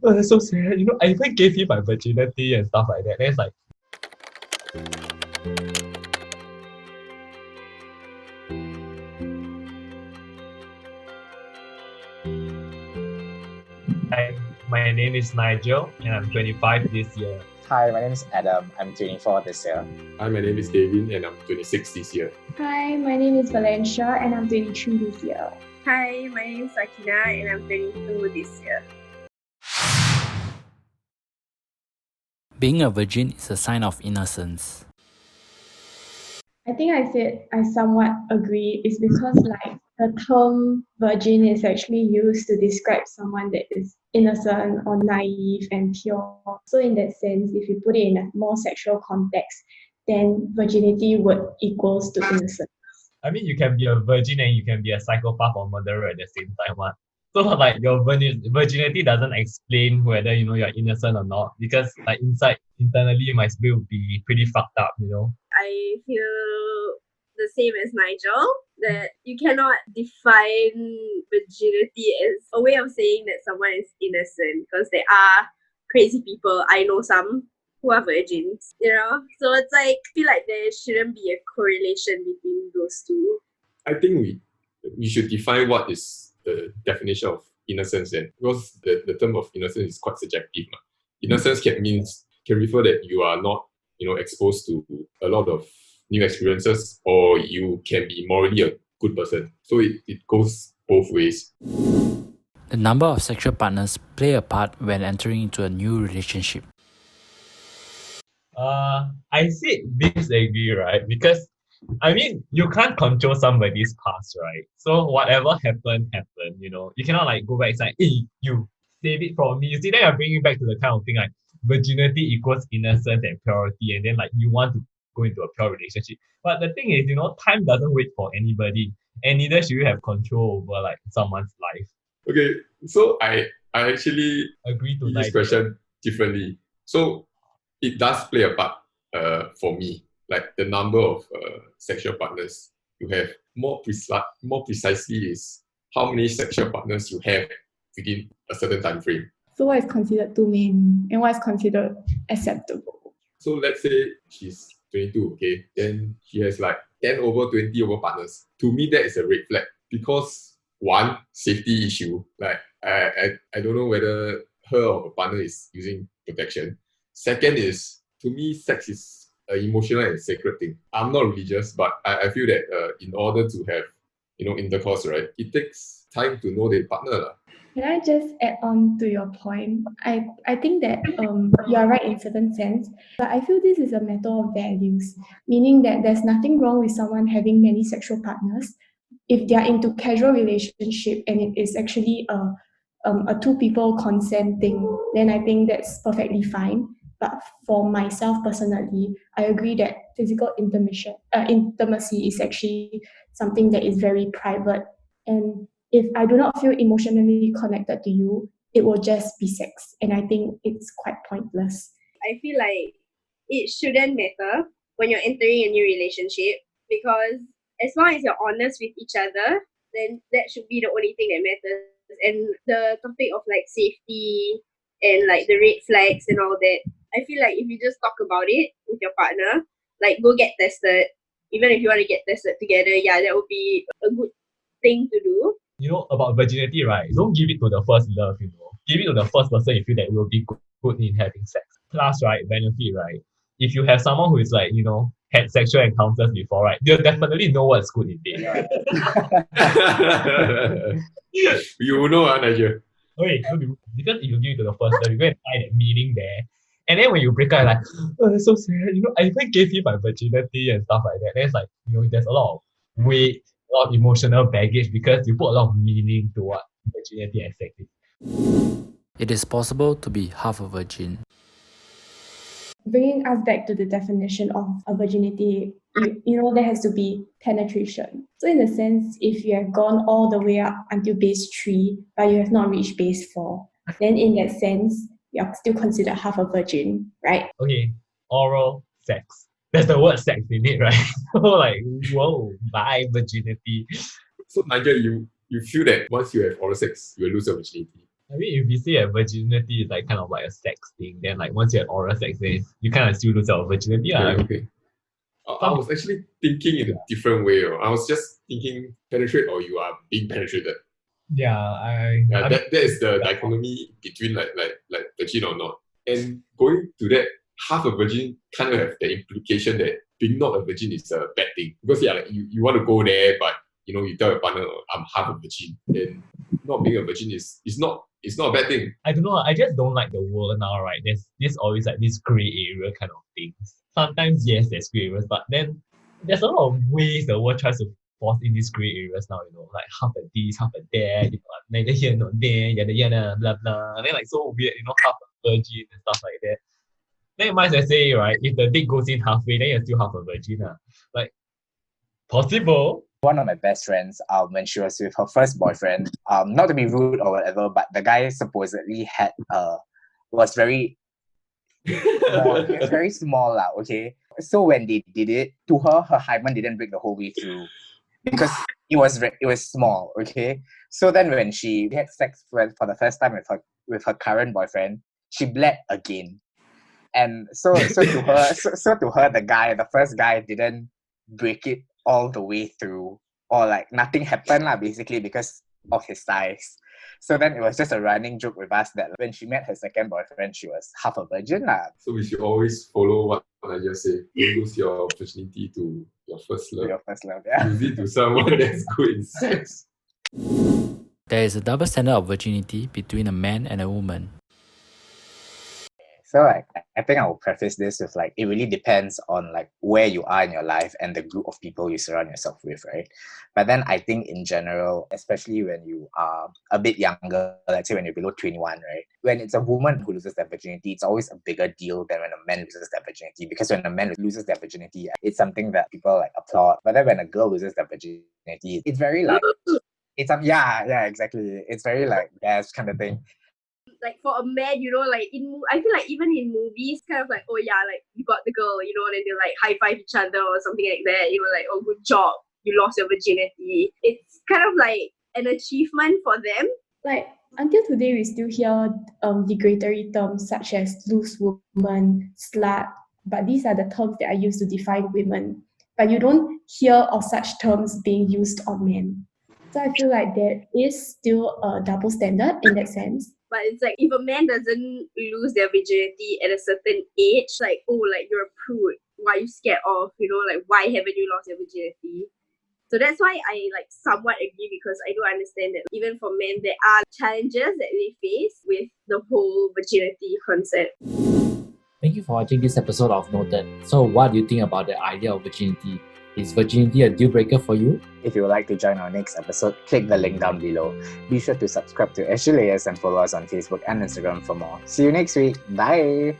oh, that's so sad. I even gave you my virginity and stuff like that. Then it's like, hi, my name is Nigel and I'm 25 this year. Hi, my name is Adam. I'm 24 this year. Hi, my name is Davin and I'm 26 this year. Hi, my name is Valencia and I'm 23 this year. Hi, my name is Sakinah and I'm 22 this year. Being a virgin is a sign of innocence. I think I said I somewhat agree. It's because the term virgin is actually used to describe someone that is innocent or naive and pure. So in that sense, if you put it in a more sexual context, then virginity would equals to innocence. I mean, you can be a virgin and you can be a psychopath or murderer at the same time. What? So your virginity doesn't explain whether you're innocent or not, because internally you might still be pretty fucked up. I feel the same as Nigel, that you cannot define virginity as a way of saying that someone is innocent, because there are crazy people. I know some who are virgins, So it's I feel like there shouldn't be a correlation between those two. I think we should define what is the definition of innocence then, because the term of innocence is quite subjective. Innocence can refer that you are not exposed to a lot of new experiences, or you can be morally a good person. So it goes both ways. The number of sexual partners play a part when entering into a new relationship. I said disagree, right? Because you can't control somebody's past, right? So whatever happened. You cannot go back and say, hey, you save it from me. You see, then you're bringing back to the kind of thing like virginity equals innocence and purity, and then you want to go into a pure relationship. But the thing is, time doesn't wait for anybody, and neither should you have control over someone's life. Okay, so I actually agree to this question differently. So it does play a part for me. The number of sexual partners you have. More precisely is how many sexual partners you have within a certain time frame. So what is considered too many and what is considered acceptable? So let's say she's 22, okay? Then she has 10 over 20 over partners. To me, that is a red flag, because one, safety issue. I don't know whether her or her partner is using protection. Second is, to me, sex is an emotional and sacred thing. I'm not religious, but I feel that in order to have intercourse, right, it takes time to know the partner. Can I just add on to your point? I think that you are right in certain sense, but I feel this is a matter of values, meaning that there's nothing wrong with someone having many sexual partners if they are into casual relationship and it is actually a two people consent thing. Then I think that's perfectly fine. But for myself personally, I agree that physical intimacy is actually something that is very private. And if I do not feel emotionally connected to you, it will just be sex. And I think it's quite pointless. I feel like it shouldn't matter when you're entering a new relationship, because as long as you're honest with each other, then that should be the only thing that matters. And the topic of safety and the red flags and all that, I feel like if you just talk about it with your partner, go get tested. Even if you want to get tested together, that would be a good thing to do. About virginity, right? Don't give it to the first love, Give it to the first person you feel that will be good in having sex. Plus, right, benefit, right? If you have someone who is had sexual encounters before, right, they'll definitely know what's good in bed, right? You know, Nigel. Okay, because if you give it to the first love, you go and find that meaning there. And then when you break up, oh, that's so sad. I even gave you my virginity and stuff like that. Then it's there's a lot of weight, a lot of emotional baggage, because you put a lot of meaning to what virginity and sex is. It is possible to be half a virgin. Bringing us back to the definition of a virginity, there has to be penetration. So in a sense, if you have gone all the way up until base 3, but you have not reached base 4, then in that sense, you're still considered half a virgin, right? Okay, oral sex. There's the word sex in it, right? So whoa, bye virginity. So Nigel, you feel that once you have oral sex, you will lose your virginity? I mean, if you say that virginity is like kind of like a sex thing, then like once you have oral sex, then you kind of still lose your virginity. Okay, I mean, okay. I was actually thinking in a different way. I was just thinking penetrate or you are being penetrated. yeah, Yeah, that is the dichotomy between like virgin or not. And going to that, half a virgin kind of have the implication that being not a virgin is a bad thing. Because yeah, like you want to go there, but you tell your partner, I'm half a virgin. Then not being a virgin is not a bad thing. I don't know. I just don't like the world now, right? There's always like this gray area kind of things. Sometimes yes, there's gray areas, but then there's a lot of ways the world tries to force in these gray areas now. Like half a this, half a that, neither here nor there, yada yada, blah blah. And then like so weird, half a virgin and stuff like that. Then you might as well say, right, if the dick goes in halfway, then you're still half a virgin. Like possible. One of my best friends, when she was with her first boyfriend, not to be rude or whatever, but the guy supposedly had was very small. He was very small, okay. So when they did it to her, her hymen didn't break the whole way through because it was small, okay. So then when she had sex for the first time with her current boyfriend, she bled again, and so to her, so to her, the first guy didn't break it all the way through, or like nothing happened basically because of his size. So then it was just a running joke with us that when she met her second boyfriend, she was half a virgin. So we should always follow what I just say. Don't lose your virginity to your first love. Your first love, yeah. Use it to someone that's good in sex. There is a double standard of virginity between a man and a woman. So I think I will preface this with it really depends on where you are in your life and the group of people you surround yourself with, right? But then I think in general, especially when you are a bit younger, let's say when you're below 21, right? When it's a woman who loses their virginity, it's always a bigger deal than when a man loses their virginity, because when a man loses their virginity, it's something that people applaud. But then when a girl loses their virginity, it's very yeah, exactly. It's very yes kind of thing. Like for a man, I feel like even in movies, kind of like, oh yeah, like you got the girl, and then they like high five each other or something like that. Like, oh, good job, you lost your virginity. It's kind of like an achievement for them. Like until today, we still hear degradatory terms such as loose woman, slut, but these are the terms that are used to define women. But you don't hear of such terms being used on men. So I feel like there is still a double standard in that sense. But it's like, if a man doesn't lose their virginity at a certain age, like, oh, like, you're a prude. Why are you scared of? Like, why haven't you lost your virginity? So that's why I somewhat agree, because I do understand that even for men, there are challenges that they face with the whole virginity concept. Thank you for watching this episode of Noted. So what do you think about the idea of virginity? Is virginity a deal breaker for you? If you would like to join our next episode, click the link down below. Be sure to subscribe to sglayers and follow us on Facebook and Instagram for more. See you next week. Bye!